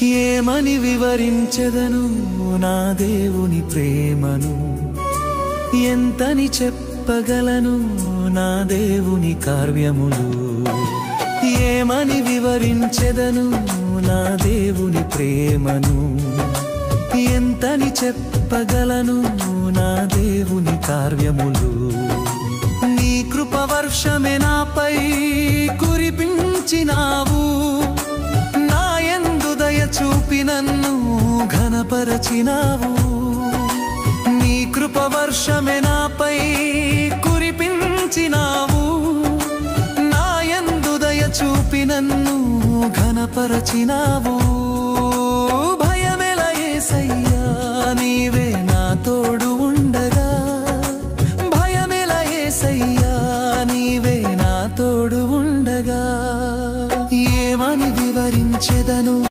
ఏమని వివరించెదను నా దేవుని ప్రేమను, ఎంతని చెప్పగలను నా దేవుని కార్యములు. ఏమని వివరించెదను నా దేవుని ప్రేమను, ఎంతని చెప్పగలను నా దేవుని కార్యములు. నీ కృపవర్షమే నాపై కురిపించినావు, నా యందు దయ చూపి నన్ను ఘనపరచినావు. నీ కృపవర్షమే నాపై కురిపించినావు, నా యందు దయ చూపి నన్ను ఘనపరచినావు.